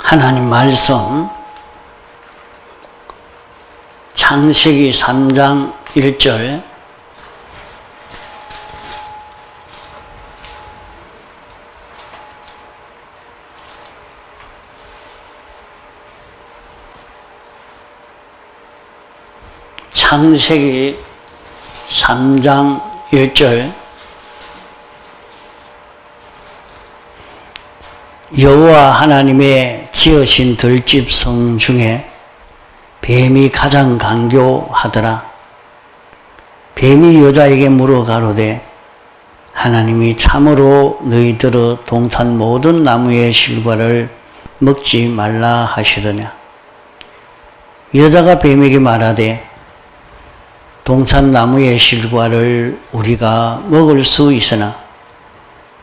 하나님 말씀 창세기 3장 1절 창세기 3장 1절 여호와 하나님의 지으신 들짐승 중에 뱀이 가장 간교하더라. 뱀이 여자에게 물어 가로되 하나님이 참으로 너희들의 동산 모든 나무의 실과를 먹지 말라 하시더냐. 여자가 뱀에게 말하되 동산 나무의 실과를 우리가 먹을 수 있으나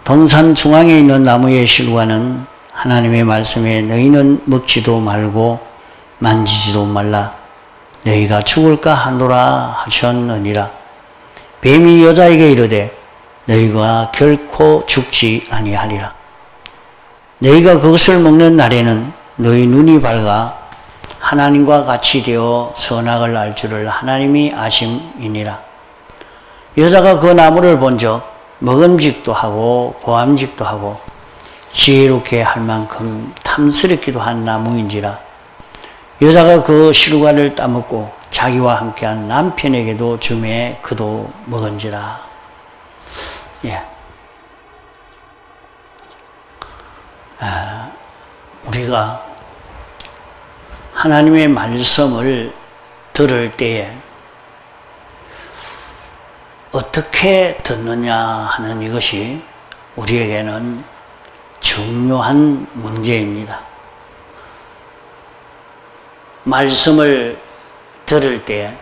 동산 중앙에 있는 나무의 실과는 하나님의 말씀에 너희는 먹지도 말고 만지지도 말라. 너희가 죽을까 하노라 하셨느니라. 뱀이 여자에게 이르되 너희가 결코 죽지 아니하리라. 너희가 그것을 먹는 날에는 너희 눈이 밝아 하나님과 같이 되어 선악을 알 줄을 하나님이 아심이니라. 여자가 그 나무를 본즉 먹음직도 하고 보암직도 하고 지혜롭게 할 만큼 탐스럽기도 한 나무인지라. 여자가 그 실과를 따먹고 자기와 함께한 남편에게도 주매 그도 먹은지라. 우리가 하나님의 말씀을 들을 때에 어떻게 듣느냐 하는 이것이 우리에게는 중요한 문제입니다. 말씀을 들을 때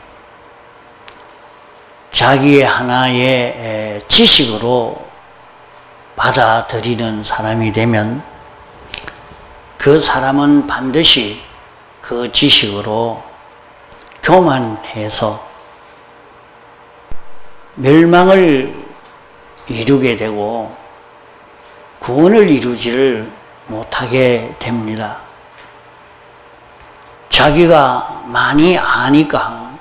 자기의 하나의 지식으로 받아들이는 사람이 되면 그 사람은 반드시 그 지식으로 교만해서 멸망을 이루게 되고 구원을 이루지를 못하게 됩니다. 자기가 많이 아니까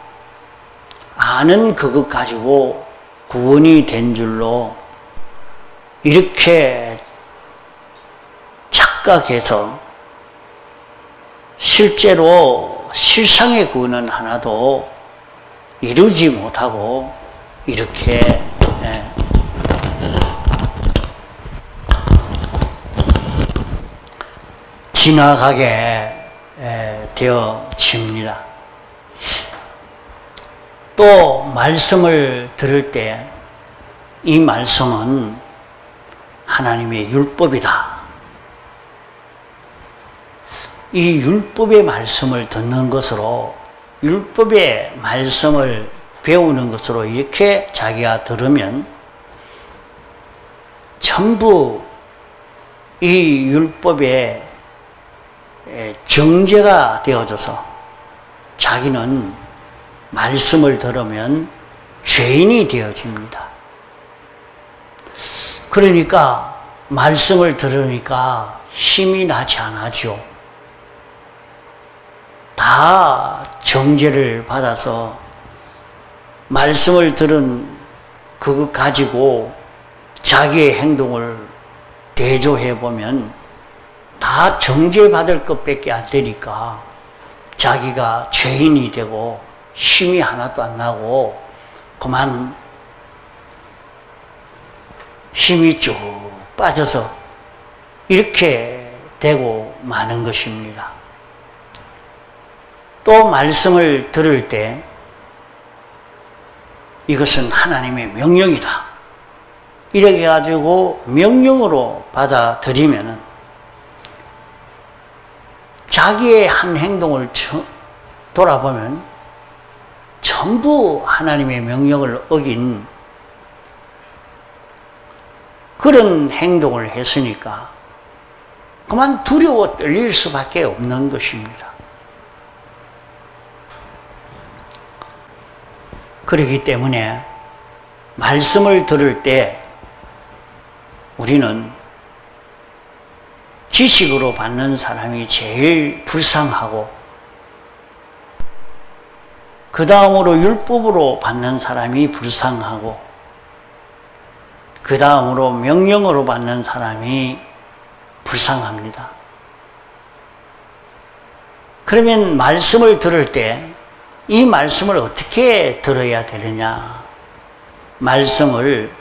아는 그것 가지고 구원이 된 줄로 이렇게 착각해서 실제로 실상의 구원은 하나도 이루지 못하고 이렇게 지나가게 되어집니다. 또 말씀을 들을 때 이 말씀은 하나님의 율법이다. 이 율법의 말씀을 듣는 것으로 율법의 말씀을 배우는 것으로 이렇게 자기가 들으면 전부 이 율법의 정죄가 되어져서 자기는 말씀을 들으면 죄인이 되어집니다. 그러니까 말씀을 들으니까 힘이 나지 않아죠. 다 정죄를 받아서 말씀을 들은 그것 가지고 자기의 행동을 대조해 보면 다 정죄받을 것밖에 안 되니까 자기가 죄인이 되고 힘이 하나도 안 나고 그만 힘이 쭉 빠져서 이렇게 되고 마는 것입니다. 또 말씀을 들을 때 이것은 하나님의 명령이다. 이렇게 가지고 명령으로 받아들이면은 자기의 한 행동을 돌아보면 전부 하나님의 명령을 어긴 그런 행동을 했으니까 그만 두려워 떨릴 수밖에 없는 것입니다. 그렇기 때문에 말씀을 들을 때 우리는 지식으로 받는 사람이 제일 불쌍하고, 그 다음으로 율법으로 받는 사람이 불쌍하고, 그 다음으로 명령으로 받는 사람이 불쌍합니다. 그러면 말씀을 들을 때 이 말씀을 어떻게 들어야 되느냐? 말씀을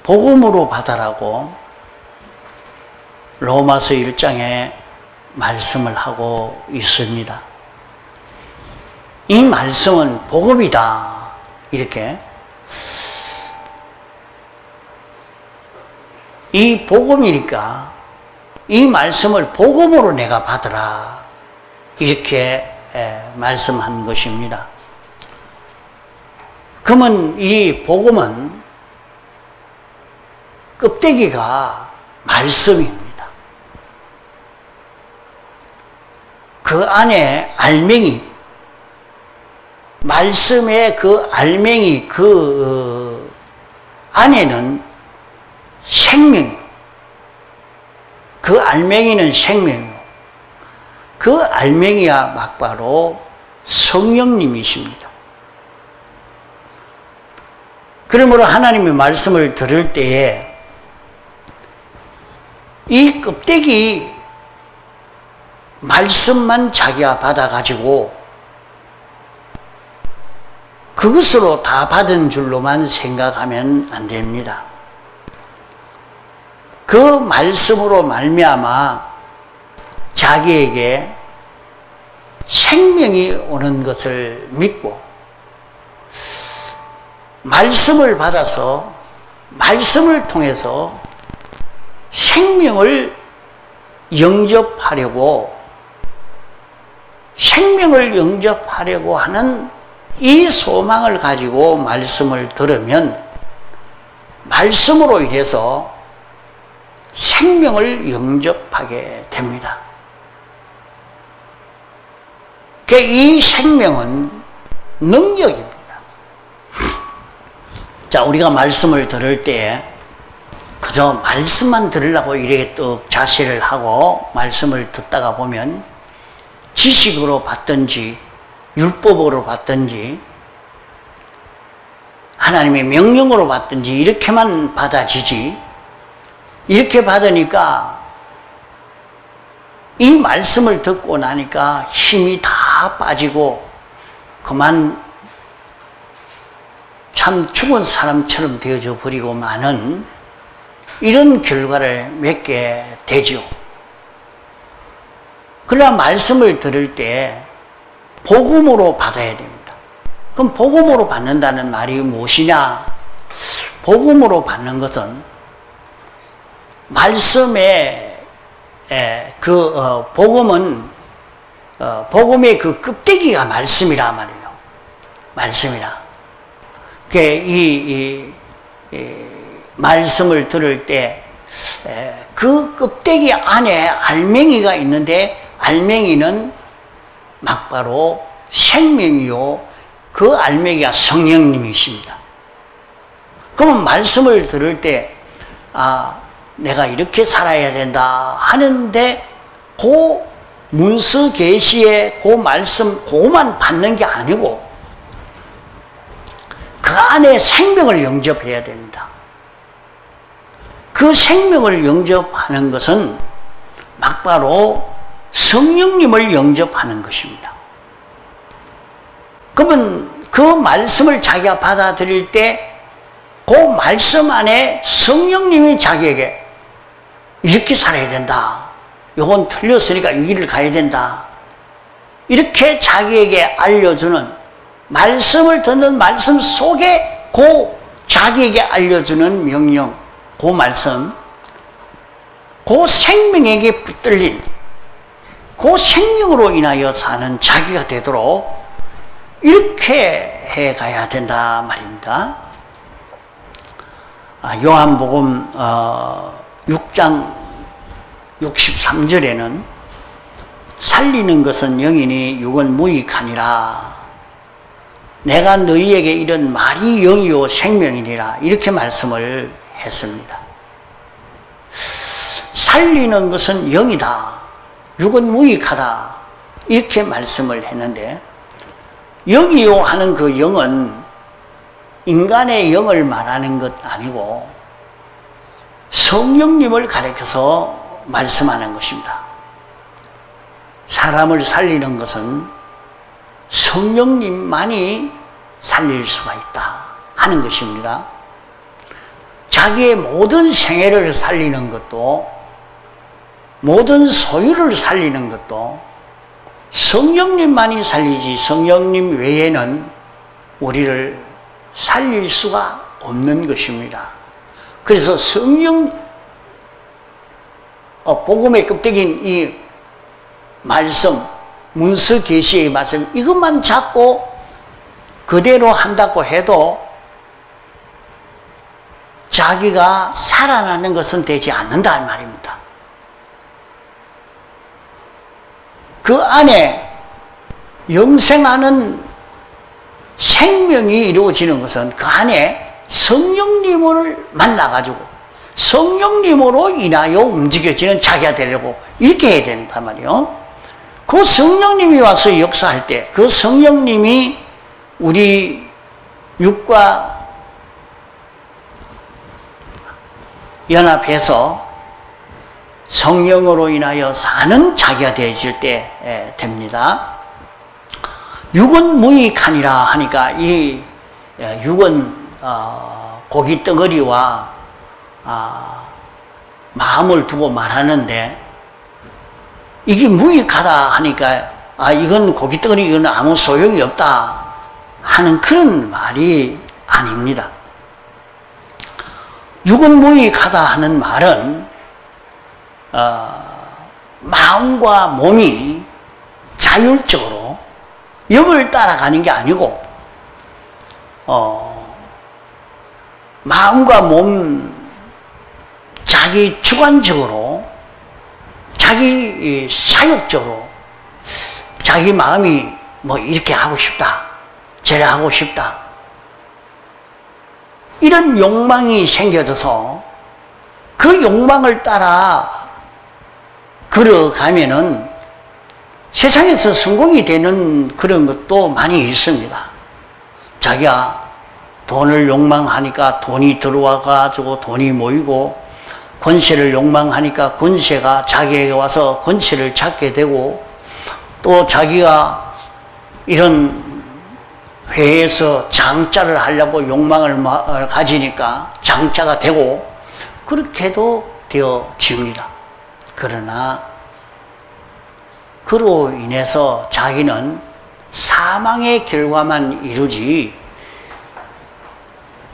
복음으로 받아라고 로마서 1장에 말씀을 하고 있습니다. 이 말씀은 복음이다. 이렇게. 이 복음이니까 이 말씀을 복음으로 내가 받으라. 이렇게 말씀한 것입니다. 그러면 이 복음은 껍데기가 말씀입니다. 그 안에 알맹이, 말씀의 그 알맹이, 그 안에는 생명이, 그 알맹이는 생명이고, 그 알맹이가 막바로 성령님이십니다. 그러므로 하나님의 말씀을 들을 때에 이 껍데기 말씀만 자기가 받아가지고 그것으로 다 받은 줄로만 생각하면 안 됩니다. 그 말씀으로 말미암아 자기에게 생명이 오는 것을 믿고 말씀을 받아서 말씀을 통해서 생명을 영접하려고 하는 이 소망을 가지고 말씀을 들으면 말씀으로 인해서 생명을 영접하게 됩니다. 이 생명은 능력입니다. 자, 우리가 말씀을 들을 때 그저 말씀만 들으려고 이렇게 또 자세를 하고 말씀을 듣다가 보면 지식으로 받든지 율법으로 받든지 하나님의 명령으로 받든지 이렇게만 받아지지, 이렇게 받으니까 이 말씀을 듣고 나니까 힘이 다 빠지고 그만 참 죽은 사람처럼 되어져 버리고 마는 이런 결과를 맺게 되죠. 그러나 말씀을 들을 때 복음으로 받아야 됩니다. 그럼 복음으로 받는다는 말이 무엇이냐? 복음으로 받는 것은 말씀의 복음의 그 껍데기가 말씀이라 말이에요. 말씀이라. 이 말씀을 들을 때 그 껍데기 안에 알맹이가 있는데 알맹이는 막바로 생명이요, 그 알맹이가 성령님이십니다. 그러면 말씀을 들을 때 내가 이렇게 살아야 된다 하는데 그 문서 계시의 그 말씀 그만 받는 게 아니고 그 안에 생명을 영접해야 됩니다. 그 생명을 영접하는 것은 막바로 성령님을 영접하는 것입니다. 그러면 그 말씀을 자기가 받아들일 때 그 말씀 안에 성령님이 자기에게 이렇게 살아야 된다, 요건 틀렸으니까 이 길을 가야 된다, 이렇게 자기에게 알려주는, 말씀을 듣는 말씀 속에 그 자기에게 알려주는 명령, 그 말씀, 그 생명에게 붙들린 그 생명으로 인하여 사는 자기가 되도록 이렇게 해가야 된다 말입니다. 요한복음 6장 63절에는 살리는 것은 영이니 육은 무익하니라. 내가 너희에게 이런 말이 영이요 생명이니라. 이렇게 말씀을 했습니다. 살리는 것은 영이다. 육은 무익하다. 이렇게 말씀을 했는데, 영이요 하는 그 영은 인간의 영을 말하는 것 아니고 성령님을 가리켜서 말씀하는 것입니다. 사람을 살리는 것은 성령님만이 살릴 수가 있다 하는 것입니다. 자기의 모든 생애를 살리는 것도, 모든 소유를 살리는 것도 성령님만이 살리지 성령님 외에는 우리를 살릴 수가 없는 것입니다. 그래서 성령, 복음의 껍데기인 이 말씀, 문서 계시의 말씀, 이것만 잡고 그대로 한다고 해도 자기가 살아나는 것은 되지 않는다 이 말입니다. 그 안에 영생하는 생명이 이루어지는 것은 그 안에 성령님을 만나가지고 성령님으로 인하여 움직여지는 자기가 되려고 이렇게 해야 된단 말이에요. 그 성령님이 와서 역사할 때 그 성령님이 우리 육과 연합해서 성령으로 인하여 사는 자기가 되어질 때 됩니다. 육은 무익하니라 하니까 이 육은 고기 덩어리와 마음을 두고 말하는데, 이게 무익하다 하니까 이건 고기 덩어리, 이건 아무 소용이 없다 하는 그런 말이 아닙니다. 육은 무익하다 하는 말은 마음과 몸이 자율적으로 영을 따라가는 게 아니고 마음과 몸 자기 주관적으로 자기 사욕적으로 자기 마음이 뭐 이렇게 하고 싶다 저래 하고 싶다 이런 욕망이 생겨져서 그 욕망을 따라 걸어가면은 세상에서 성공이 되는 그런 것도 많이 있습니다. 자기가 돈을 욕망하니까 돈이 들어와 가지고 돈이 모이고, 권세를 욕망하니까 권세가 자기에게 와서 권세를 찾게 되고, 또 자기가 이런 회에서 장자를 하려고 욕망을 가지니까 장자가 되고, 그렇게도 되어집니다. 그러나 그로 인해서 자기는 사망의 결과만 이루지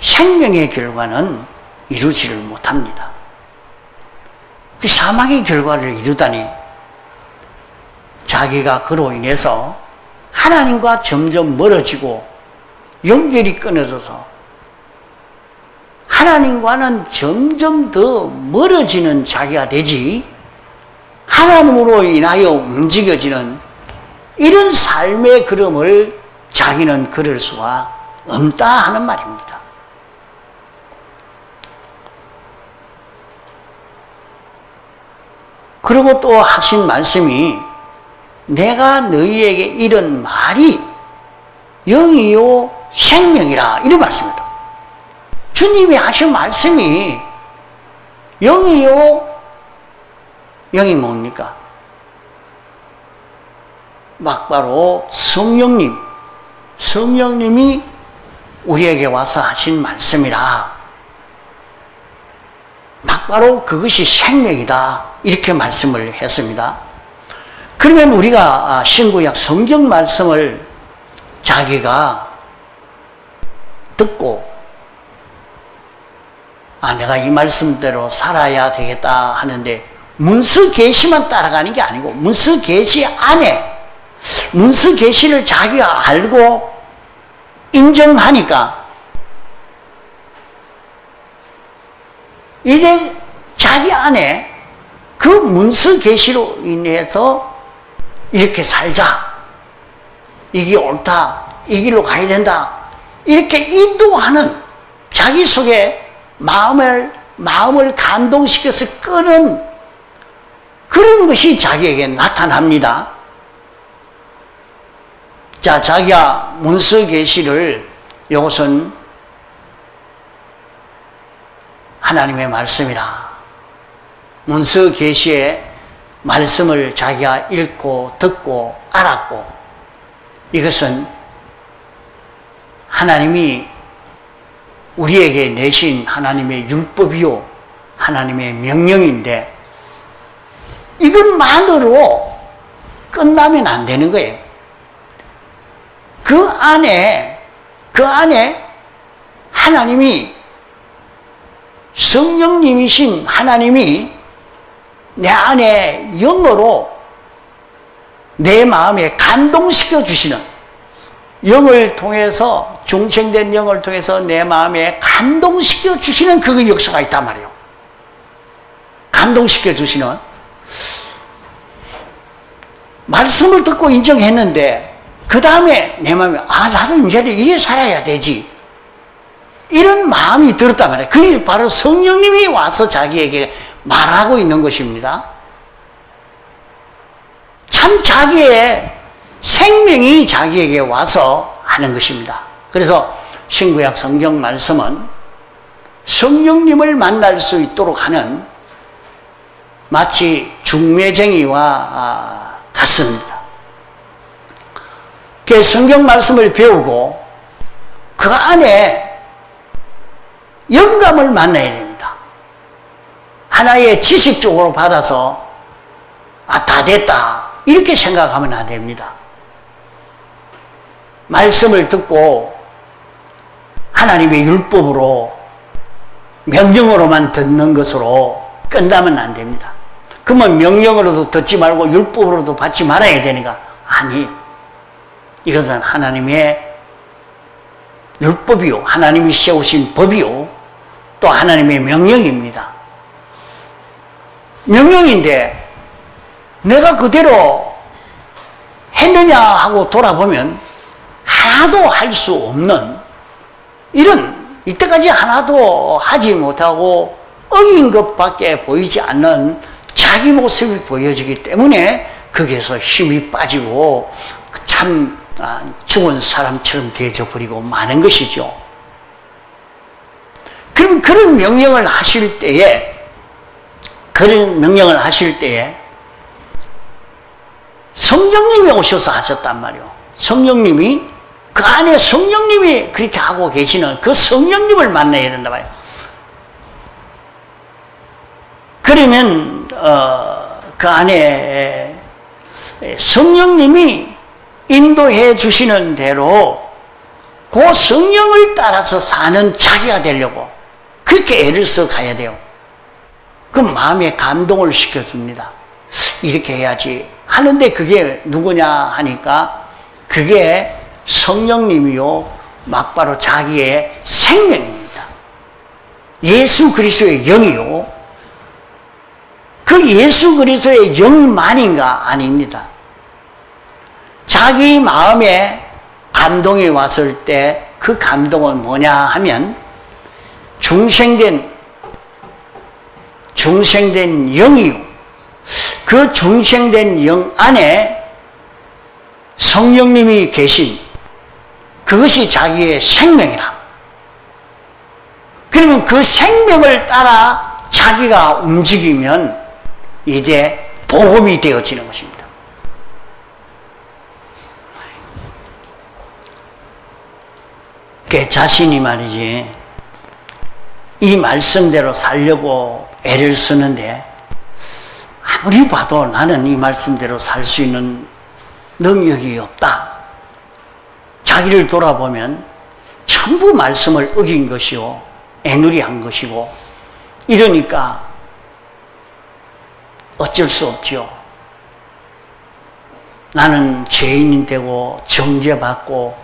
생명의 결과는 이루지를 못합니다. 그 사망의 결과를 이루다니 자기가 그로 인해서 하나님과 점점 멀어지고 연결이 끊어져서 하나님과는 점점 더 멀어지는 자기가 되지, 하나님으로 인하여 움직여지는 이런 삶의 걸음을 자기는 걸을 수가 없다 하는 말입니다. 그리고 또 하신 말씀이, 내가 너희에게 이런 말이 영이요 생명이라, 이런 말씀입니다. 주님이 하신 말씀이 영이요, 영이 뭡니까? 막바로 성령님이 우리에게 와서 하신 말씀이라, 막바로 그것이 생명이다, 이렇게 말씀을 했습니다. 그러면 우리가 신구약 성경 말씀을 자기가 듣고 내가 이 말씀대로 살아야 되겠다 하는데, 문서 계시만 따라가는 게 아니고 문서 계시 안에 문서 계시를 자기가 알고 인정하니까 이제 자기 안에 그 문서 계시로 인해서 이렇게 살자, 이게 옳다, 이 길로 가야 된다, 이렇게 인도하는, 자기 속에 마음을 감동시켜서 끄는 이런 것이 자기에게 나타납니다. 자, 자기야 문서 계시를 이것은 하나님의 말씀이라. 문서 계시의 말씀을 자기가 읽고 듣고 알았고, 이것은 하나님이 우리에게 내신 하나님의 율법이요 하나님의 명령인데, 이것만으로 끝나면 안 되는 거예요. 그 안에 하나님이, 성령님이신 하나님이 내 안에 영으로 내 마음에 감동시켜 주시는, 영을 통해서, 중생된 영을 통해서 내 마음에 감동시켜 주시는 그 역사가 있단 말이에요. 감동시켜 주시는, 말씀을 듣고 인정했는데 그 다음에 내 마음에 나도 이제 이래 살아야 되지, 이런 마음이 들었단 말이에요. 그게 바로 성령님이 와서 자기에게 말하고 있는 것입니다. 참 자기의 생명이 자기에게 와서 하는 것입니다. 그래서 신구약 성경 말씀은 성령님을 만날 수 있도록 하는 마치 중매쟁이와 같습니다. 그 성경 말씀을 배우고 그 안에 영감을 만나야 됩니다. 하나의 지식적으로 받아서 다 됐다 이렇게 생각하면 안 됩니다. 말씀을 듣고 하나님의 율법으로, 명령으로만 듣는 것으로 끝나면 안 됩니다. 그러면 명령으로도 듣지 말고 율법으로도 받지 말아야 되니까, 아니, 이것은 하나님의 율법이요 하나님이 세우신 법이요 또 하나님의 명령입니다. 명령인데 내가 그대로 했느냐 하고 돌아보면 하나도 할 수 없는, 이런 이때까지 하나도 하지 못하고 어긴 것밖에 보이지 않는 자기 모습이 보여지기 때문에 거기에서 힘이 빠지고 참 죽은 사람처럼 되어버리고 마는 것이죠. 그럼 그런 명령을 하실 때에 성령님이 오셔서 하셨단 말이에요. 성령님이, 그 안에 성령님이 그렇게 하고 계시는 그 성령님을 만나야 된단 말이에요. 그러면 그 안에 성령님이 인도해 주시는 대로 그 성령을 따라서 사는 자기가 되려고 그렇게 애를 써 가야 돼요. 그 마음에 감동을 시켜줍니다. 이렇게 해야지 하는데, 그게 누구냐 하니까 그게 성령님이요 막바로 자기의 생명입니다. 예수 그리스도의 영이요, 그 예수 그리스도의 영만인가? 아닙니다. 자기 마음에 감동이 왔을 때 그 감동은 뭐냐 하면 중생된 영이요, 그 중생된 영 안에 성령님이 계신 그것이 자기의 생명이라. 그러면 그 생명을 따라 자기가 움직이면 이제 복음이 되어지는 것입니다. 그 자신이 말이지 이 말씀대로 살려고 애를 쓰는데 아무리 봐도 나는 이 말씀대로 살 수 있는 능력이 없다. 자기를 돌아보면 전부 말씀을 어긴 것이요 애누리한 것이고, 이러니까 어쩔 수 없죠. 나는 죄인이 되고 정죄받고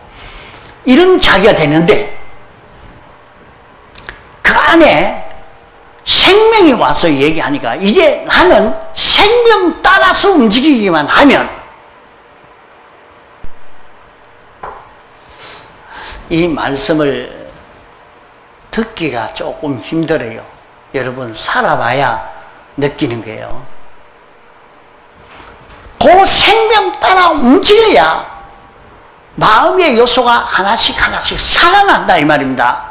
이런 자기가 되는데, 그 안에 생명이 와서 얘기하니까 이제 나는 생명 따라서 움직이기만 하면 이 말씀을 듣기가 조금 힘들어요. 여러분 살아봐야 느끼는 거예요. 생명 따라 움직여야 마음의 요소가 하나씩 살아난다 이 말입니다.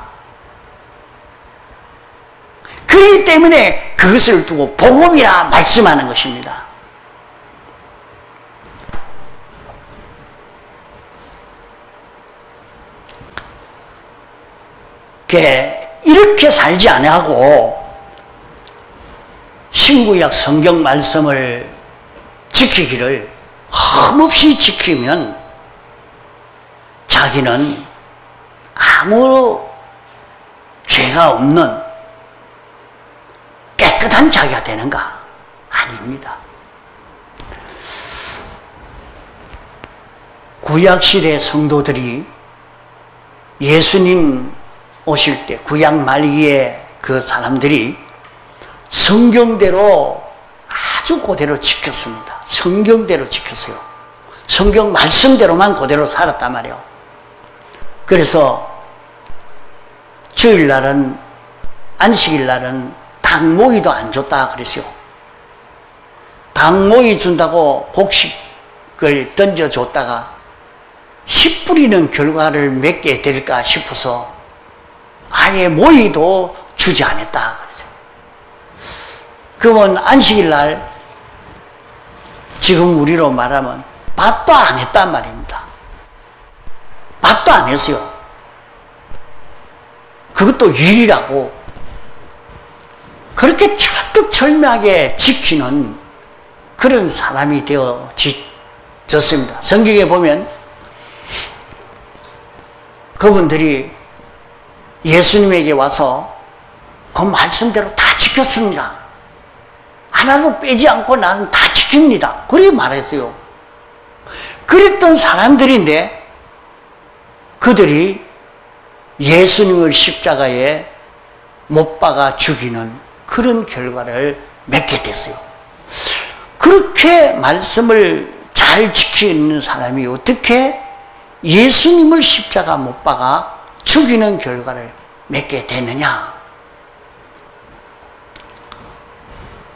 그렇기 때문에 그것을 두고 복음이라 말씀하는 것입니다. 이렇게 살지 아니하고 신구약 성경 말씀을 지키기를 흠없이 지키면 자기는 아무 죄가 없는 깨끗한 자기가 되는가? 아닙니다. 구약시대 성도들이 예수님 오실 때 구약 말기에 그 사람들이 성경대로 아주 그대로 지켰습니다. 성경대로 지켰어요. 성경 말씀대로만 그대로 살았단 말이에요. 그래서 주일날은, 안식일날은 닭모이도 안 줬다 그랬어요. 닭모이 준다고 곡식을 던져줬다가 씨 뿌리는 결과를 맺게 될까 싶어서 아예 모이도 주지 않았다 그랬어요. 그러면 안식일날 지금 우리로 말하면 밥도 안 했단 말입니다. 밥도 안 했어요. 그것도 일이라고 그렇게 철두철미하게 지키는 그런 사람이 되어졌습니다. 성경에 보면 그분들이 예수님에게 와서 그 말씀대로 다 지켰습니다. 하나도 빼지 않고 나는 다 지킵니다. 그렇게 말했어요. 그랬던 사람들인데 그들이 예수님을 십자가에 못 박아 죽이는 그런 결과를 맺게 됐어요. 그렇게 말씀을 잘 지키는 사람이 어떻게 예수님을 십자가 못 박아 죽이는 결과를 맺게 되느냐?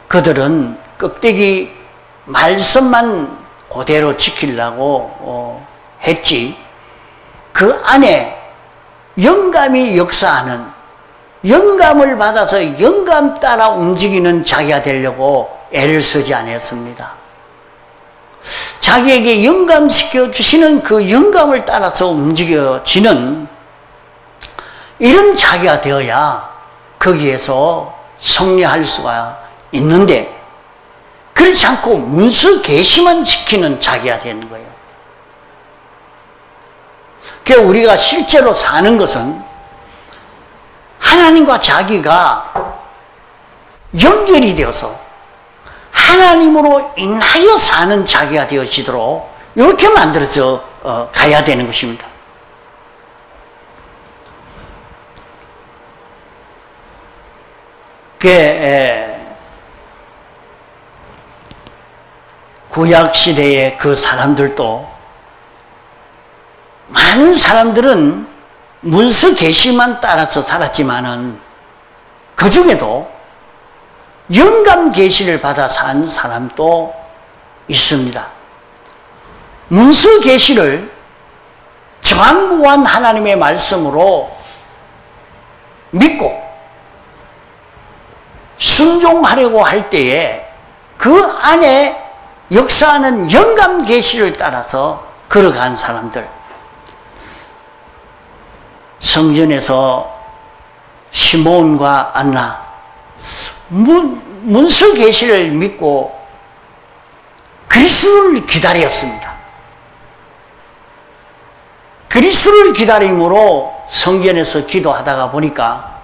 그들은 껍데기 말씀만 그대로 지키려고 했지 그 안에 영감이 역사하는, 영감을 받아서 영감 따라 움직이는 자기가 되려고 애를 쓰지 않았습니다. 자기에게 영감시켜 주시는 그 영감을 따라서 움직여지는 이런 자기가 되어야 거기에서 승리할 수가 있는데 그렇지 않고 문서 계시만 지키는 자기가 되는 거예요. 그러니까 우리가 실제로 사는 것은 하나님과 자기가 연결이 되어서 하나님으로 인하여 사는 자기가 되어지도록 이렇게 만들어져 가야 되는 것입니다. 구약시대의 그 사람들도 많은 사람들은 문서 계시만 따라서 살았지만은 그 중에도 영감 계시를 받아 산 사람도 있습니다. 문서 계시를 정확무한 하나님의 말씀으로 믿고 순종하려고 할 때에 그 안에 역사하는 영감 계시를 따라서 걸어간 사람들, 성전에서 시몬과 안나 문서 계시를 믿고 그리스도를 기다렸습니다. 그리스도를 기다림으로 성전에서 기도하다가 보니까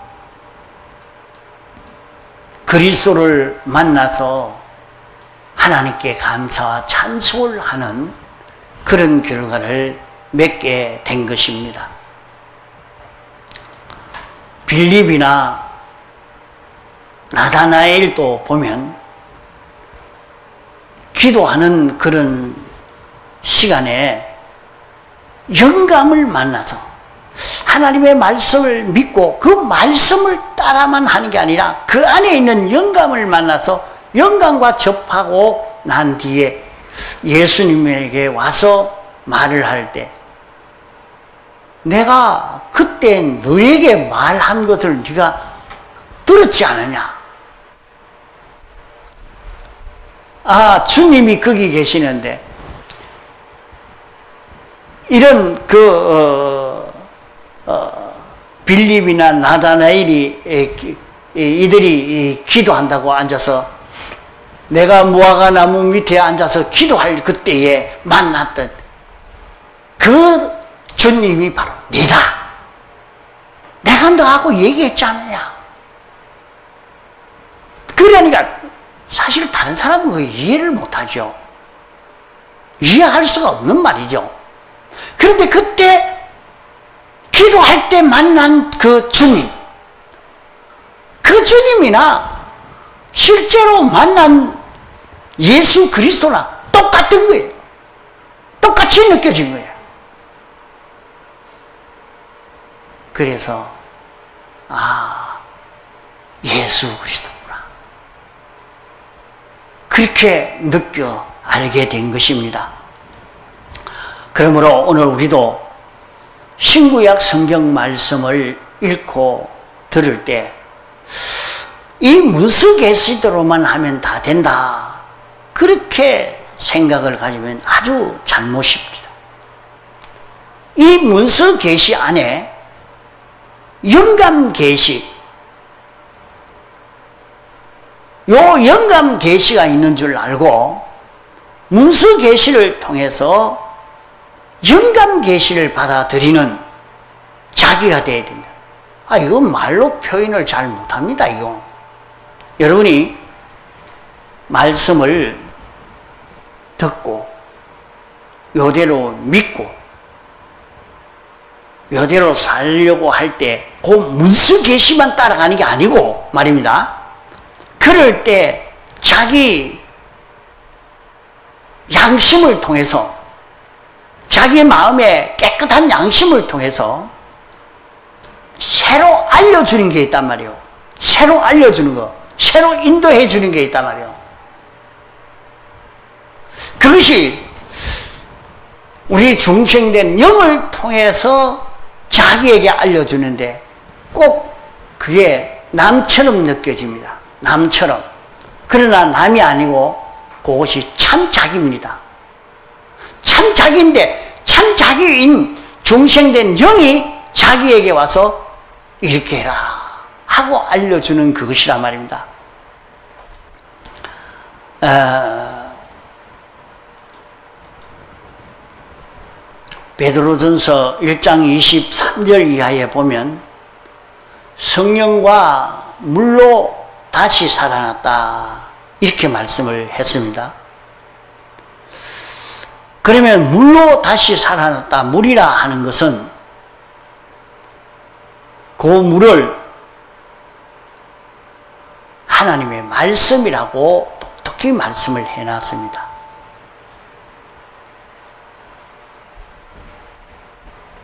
그리스도를 만나서 하나님께 감사와 찬송을 하는 그런 결과를 맺게 된 것입니다. 빌립이나 나다나엘도 보면 기도하는 그런 시간에 영감을 만나서 하나님의 말씀을 믿고 그 말씀을 따라만 하는 게 아니라 그 안에 있는 영감을 만나서 영감과 접하고 난 뒤에 예수님에게 와서 말을 할 때 내가 그때 너에게 말한 것을 네가 들었지 않느냐? 아, 주님이 거기 계시는데 이런 빌립이나 나다나엘이 이들이 기도한다고 앉아서 내가 무화과 나무 밑에 앉아서 기도할 그때에 만났던 그 주님이 바로 네다. 내가 너하고 얘기했지 않느냐. 그러니까 사실 다른 사람은 그 이해를 못하죠. 이해할 수가 없는 말이죠. 그런데 그때 기도할 때 만난 그 주님, 그 주님이나 실제로 만난 예수 그리스도나 똑같은 거예요. 똑같이 느껴진 거예요. 그래서 아, 예수 그리스도구나. 그렇게 느껴 알게 된 것입니다. 그러므로 오늘 우리도 신구약 성경 말씀을 읽고 들을 때 이 문서 계시대로만 하면 다 된다. 그렇게 생각을 가지면 아주 잘못입니다. 이 문서 계시 안에 영감 계시, 요 영감 계시가 있는 줄 알고 문서 계시를 통해서 영감 계시를 받아들이는 자기가 되어야 된다. 아, 이건 말로 표현을 잘 못합니다, 이거. 여러분이 말씀을 듣고 요대로 믿고 요대로 살려고 할 때 그 문서 계시만 따라가는 게 아니고 말입니다. 그럴 때 자기 양심을 통해서 자기 마음의 깨끗한 양심을 통해서 새로 알려주는 게 있단 말이에요. 새로 알려주는 거, 새로 인도해 주는 게 있단 말이에요. 그것이 우리 중생된 영을 통해서 자기에게 알려주는데 꼭 그게 남처럼 느껴집니다. 남처럼. 그러나 남이 아니고 그것이 참 자기입니다. 참 자기인데 참 자기인 중생된 영이 자기에게 와서 이렇게 해라 하고 알려주는 그것이란 말입니다. 베드로전서 1장 23절 이하에 보면 성령과 물로 다시 살아났다 이렇게 말씀을 했습니다. 그러면 물로 다시 살아났다, 물이라 하는 것은 그 물을 하나님의 말씀이라고 똑똑히 말씀을 해놨습니다.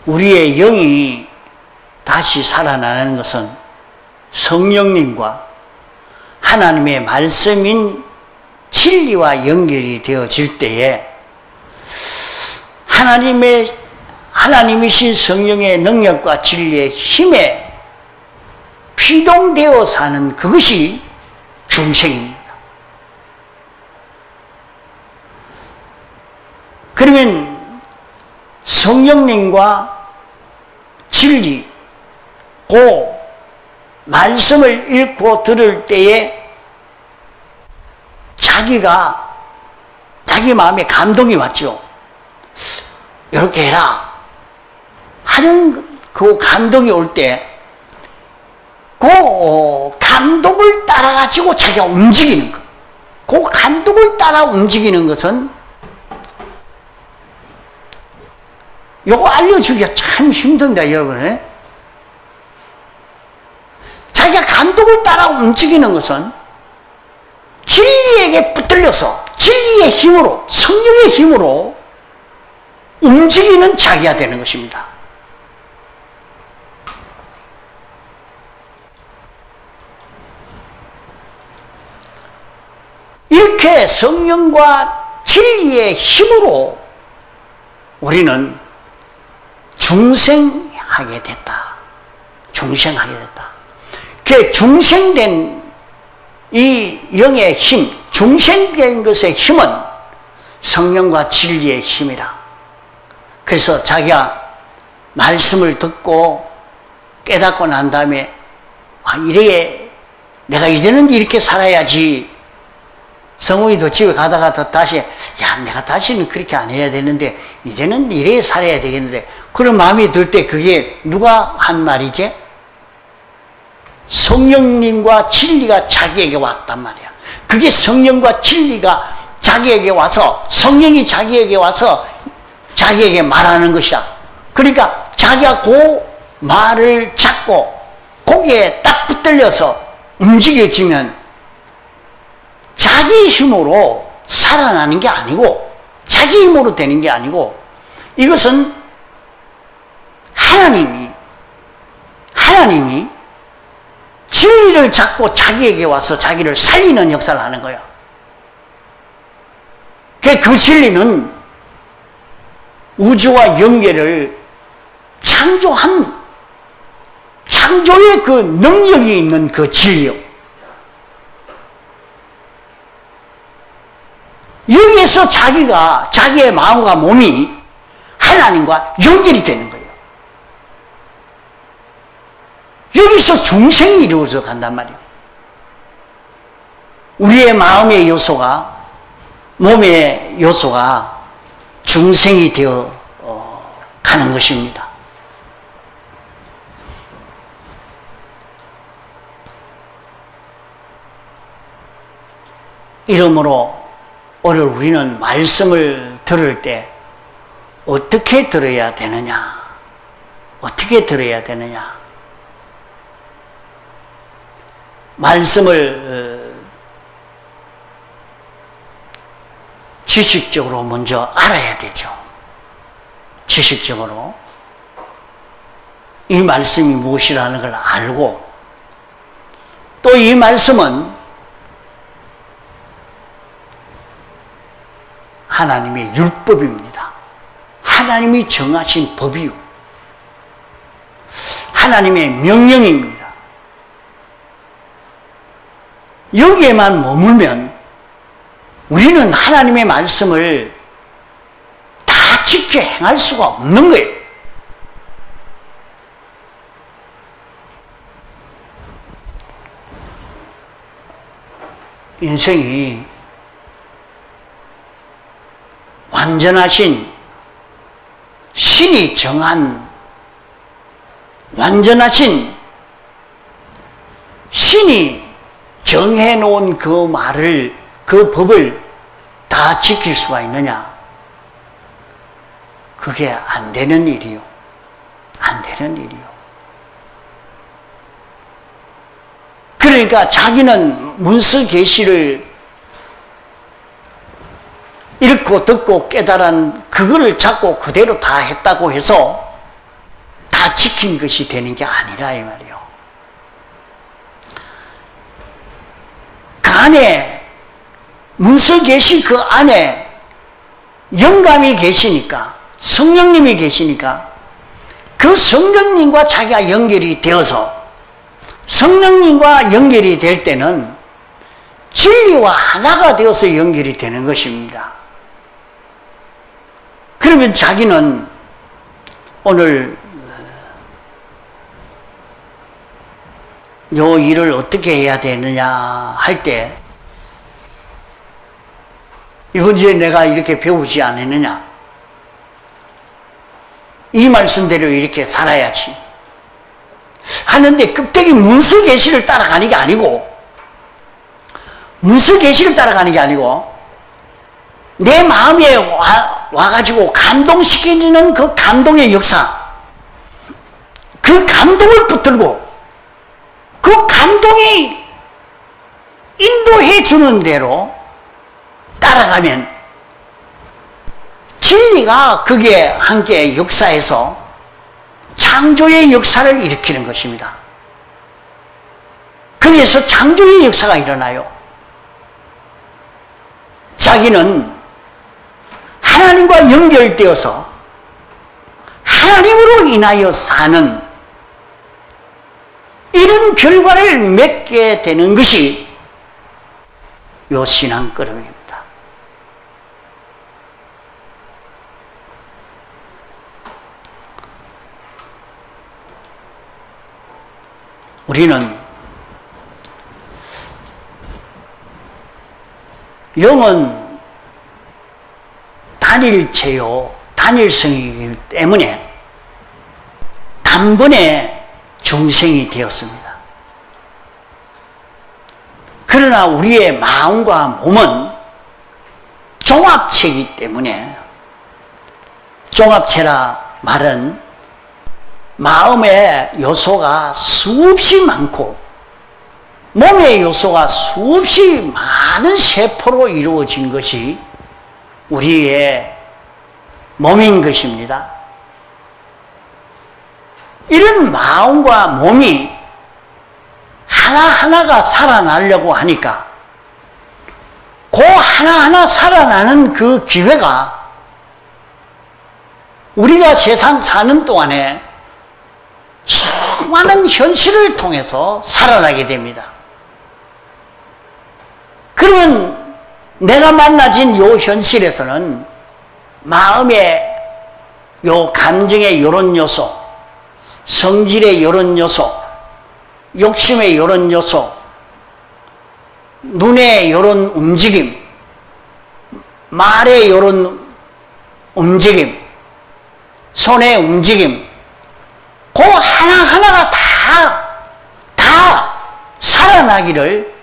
우리의 영이 다시 살아나는 것은 성령님과 하나님의 말씀인 진리와 연결이 되어질 때에 하나님이신 성령의 능력과 진리의 힘에 피동되어 사는 그것이 중생입니다. 그러면 성령님과 진리, 그 말씀을 읽고 들을 때에 자기가 자기 마음에 감동이 왔죠. 이렇게 해라 하는 그 감동이 올 때 그 감동을 따라 가지고 자기가 움직이는 것, 그 감동을 따라 움직이는 것은 요거 알려주기가 참 힘듭니다, 여러분. 자기가 감동을 따라 움직이는 것은 진리에게 붙들려서 진리의 힘으로, 성령의 힘으로 움직이는 자기가 되는 것입니다. 이렇게 성령과 진리의 힘으로 우리는 중생하게 됐다. 중생하게 됐다. 그 중생된 이 영의 힘, 중생된 것의 힘은 성령과 진리의 힘이라. 그래서 자기가 말씀을 듣고 깨닫고 난 다음에 이래 내가 이제는 이렇게 살아야지. 성우이도 집에 가다가 다시 내가 다시는 그렇게 안 해야 되는데 이제는 이래 살아야 되겠는데 그런 마음이 들 때 그게 누가 한 말이지? 성령님과 진리가 자기에게 왔단 말이야. 그게 성령과 진리가 자기에게 와서 성령이 자기에게 와서 자기에게 말하는 것이야. 그러니까 자기가 그 말을 잡고 거기에 딱 붙들려서 움직여지면 자기 힘으로 살아나는 게 아니고 자기 힘으로 되는 게 아니고 이것은 하나님이 진리를 잡고 자기에게 와서 자기를 살리는 역사를 하는 거야. 그 진리는 우주와 영계를 창조의 그 능력이 있는 그 진리요. 여기에서 자기의 마음과 몸이 하나님과 연결이 되는 거예요. 여기서 중생이 이루어져 간단 말이에요. 우리의 마음의 요소가, 몸의 요소가 중생이 되어 가는 것입니다. 이러므로 오늘 우리는 말씀을 들을 때 어떻게 들어야 되느냐? 어떻게 들어야 되느냐? 말씀을 지식적으로 먼저 알아야 되죠. 지식적으로 이 말씀이 무엇이라는 걸 알고 또 이 말씀은 하나님의 율법입니다. 하나님이 정하신 법이요. 하나님의 명령입니다. 여기에만 머물면 우리는 하나님의 말씀을 다 지켜 행할 수가 없는 거예요. 인생이 완전하신 신이 정한 완전하신 신이 정해놓은 그 말을, 그 법을 다 지킬 수가 있느냐? 그게 안 되는 일이요. 안 되는 일이요. 그러니까 자기는 문서 계시를 읽고 듣고 깨달은 그거를 잡고 그대로 다 했다고 해서 다 지킨 것이 되는 게 아니라 이 말이요. 그 안에 문서 계시 그 안에 영감이 계시니까 성령님이 계시니까 그 성령님과 자기가 연결이 되어서 성령님과 연결이 될 때는 진리와 하나가 되어서 연결이 되는 것입니다. 그러면 자기는 오늘 요 일을 어떻게 해야 되느냐 할 때 이번 주에 내가 이렇게 배우지 않았느냐, 이 말씀대로 이렇게 살아야지 하는데 껍데기 문서 계시를 따라가는 게 아니고 문서 계시를 따라가는 게 아니고 내 마음에 와가지고 감동시키는 그 감동의 역사, 그 감동을 붙들고 그 감동이 인도해 주는 대로 따라가면 진리가 그게 함께 역사에서 창조의 역사를 일으키는 것입니다. 거기에서 창조의 역사가 일어나요. 자기는 하나님과 연결되어서 하나님으로 인하여 사는 이런 결과를 맺게 되는 것이 요 신앙 걸음입니다. 우리는 영은 단일체요, 단일성이기 때문에 단번에 중생이 되었습니다. 그러나 우리의 마음과 몸은 종합체이기 때문에, 종합체라 말은 마음의 요소가 수없이 많고 몸의 요소가 수없이 많은 세포로 이루어진 것이 우리의 몸인 것입니다. 이런 마음과 몸이 하나하나가 살아나려고 하니까 그 하나하나 살아나는 그 기회가 우리가 세상 사는 동안에 수많은 현실을 통해서 살아나게 됩니다. 그러면 내가 만나진 요 현실에서는 마음의 요 감정의 요런 요소, 성질의 요런 요소, 욕심의 요런 요소, 눈의 요런 움직임, 말의 요런 움직임, 손의 움직임, 그 하나하나가 다 살아나기를,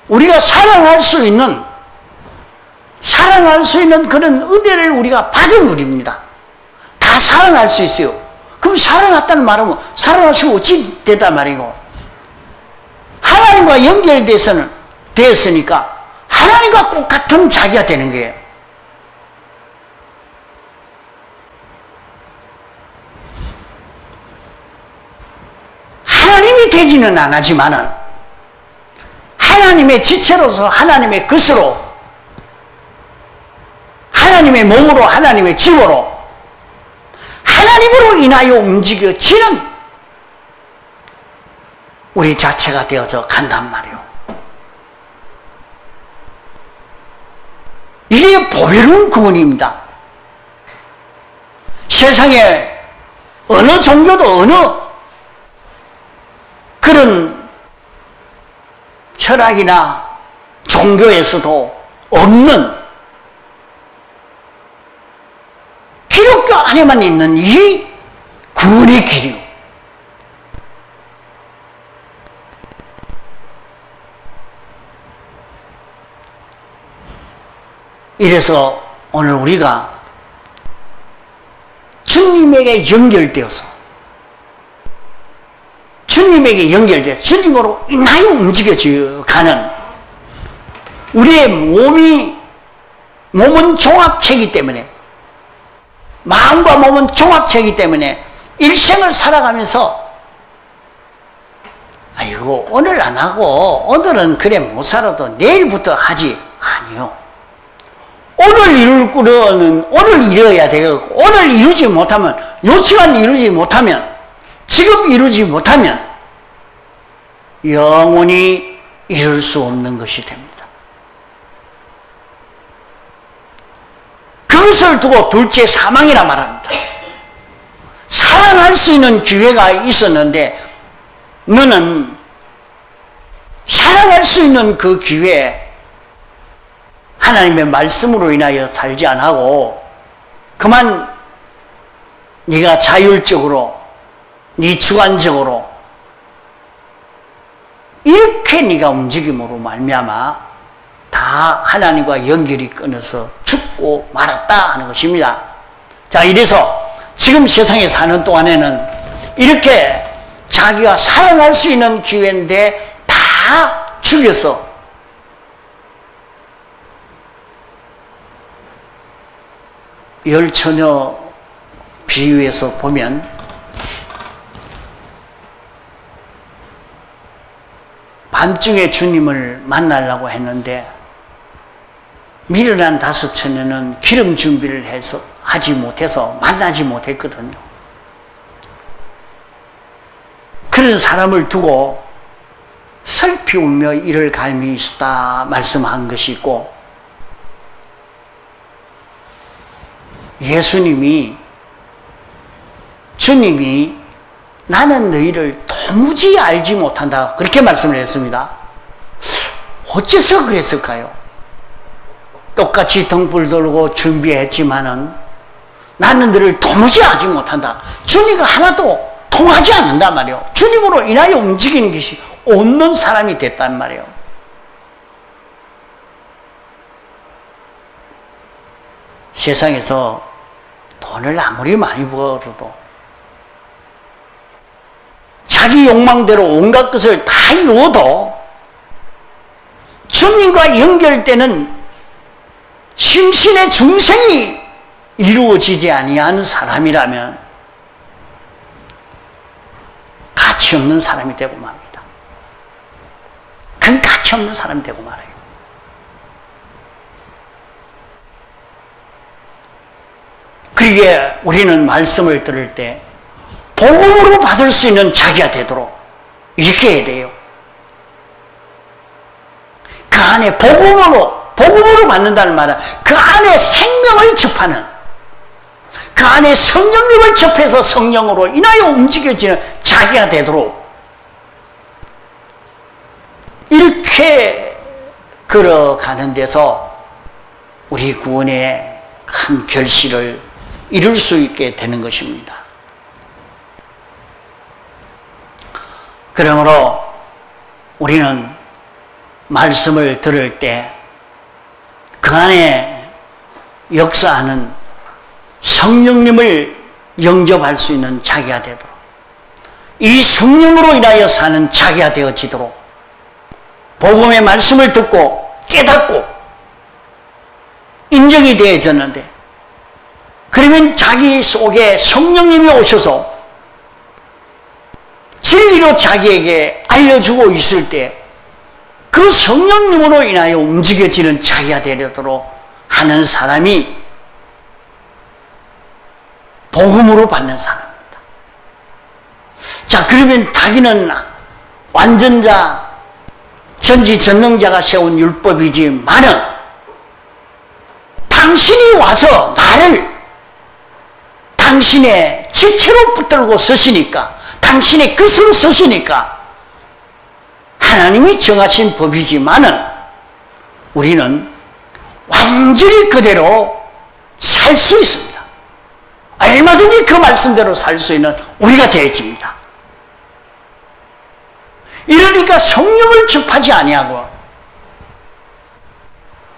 우리가 살아날 수 있는 그런 은혜를 우리가 받은 우리입니다. 다 살아날 수 있어요. 그럼 살아났다는 말은 살아날 수가 어찌 되단 말이고, 하나님과 연결되었으니까 하나님과 똑같은 자기가 되는 거예요. 하나님이 되지는 않았지만은 하나님의 지체로서, 하나님의 것으로, 하나님의 몸으로, 하나님의 지으로, 하나님으로 인하여 움직여지는 우리 자체가 되어서 간단 말이에요. 이게 보배로운 구원입니다. 세상에 어느 종교도 어느 그런 철학이나 종교에서도 없는, 기독교 안에만 있는 이 구원의 길이요. 이래서 오늘 우리가 주님에게 연결되어서, 주님으로 인하여 움직여져 가는, 우리의 몸은 종합체이기 때문에, 마음과 몸은 종합체이기 때문에 일생을 살아가면서 아이고 오늘 안 하고 오늘은 그래 못 살아도 내일부터 하지, 아니요. 오늘 이룰 거는 오늘 이뤄야 되고, 오늘 이루지 못하면, 요 시간 이루지 못하면, 지금 이루지 못하면 영원히 이룰 수 없는 것이 됩니다. 그것을 두고 둘째 사망이라 말합니다. 살아날 수 있는 기회가 있었는데 너는 살아날 수 있는 그 기회에 하나님의 말씀으로 인하여 살지 않고 그만 네가 자율적으로, 네 주관적으로 이렇게 네가 움직임으로 말미암아 다 하나님과 연결이 끊어서 죽고 말았다 하는 것입니다. 자, 이래서 지금 세상에 사는 동안에는 이렇게 자기가 살아날 수 있는 기회인데 다 죽여서 열처녀 비유에서 보면 밤중에 주님을 만나려고 했는데 미련한 다섯 처녀는 기름 준비를 해서 하지 못해서 만나지 못했거든요. 그런 사람을 두고 슬피 울며 이를 갈미 있었다 말씀한 것이 있고, 주님이 나는 너희를 도무지 알지 못한다 그렇게 말씀을 했습니다. 어째서 그랬을까요? 똑같이 등불 들고 준비했지만은 나는 너를 도무지 알지 못한다. 주님과 하나도 통하지 않는단 말이에요. 주님으로 인하여 움직이는 것이 없는 사람이 됐단 말이에요. 세상에서 돈을 아무리 많이 벌어도 자기 욕망대로 온갖 것을 다 이루어도 주님과 연결되는 심신의 중생이 이루어지지 아니한 사람이라면 가치 없는 사람이 되고 맙니다. 그건 가치 없는 사람이 되고 말아요. 그러기에 우리는 말씀을 들을 때 복음으로 받을 수 있는 자기가 되도록 이렇게 해야 돼요. 그 안에 복음으로 받는다는 말은 그 안에 생명을 접하는, 그 안에 성령님을 접해서 성령으로 인하여 움직여지는 자기가 되도록 이렇게 걸어가는 데서 우리 구원의 큰 결실을 이룰 수 있게 되는 것입니다. 그러므로 우리는 말씀을 들을 때 그 안에 역사하는 성령님을 영접할 수 있는 자기가 되도록, 이 성령으로 인하여 사는 자기가 되어지도록, 복음의 말씀을 듣고 깨닫고 인정이 되어졌는데, 그러면 자기 속에 성령님이 오셔서 진리로 자기에게 알려주고 있을 때 그 성령님으로 인하여 움직여지는 자기가 되도록 하는 사람이 복음으로 받는 사람입니다. 자, 그러면 자기는 완전자, 전지전능자가 세운 율법이지만은 당신이 와서 나를 당신의 지체로 붙들고 서시니까, 당신의 끝으로 서시니까 하나님이 정하신 법이지만은 우리는 완전히 그대로 살 수 있습니다. 얼마든지 그 말씀대로 살 수 있는 우리가 되어집니다. 이러니까 성령을 접하지 아니하고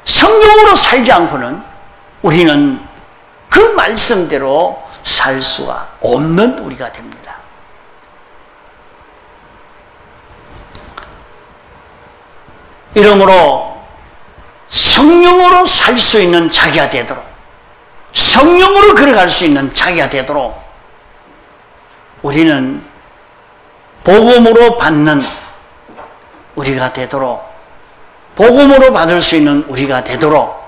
성령으로 살지 않고는 우리는 그 말씀대로 살 수가 없는 우리가 됩니다. 이러므로 성령으로 살 수 있는 자기가 되도록, 성령으로 걸어갈 수 있는 자기가 되도록 우리는 복음으로 받는 우리가 되도록, 복음으로 받을 수 있는 우리가 되도록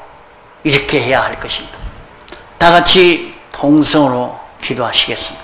이렇게 해야 할 것입니다. 다 같이 통성으로 기도하시겠습니다.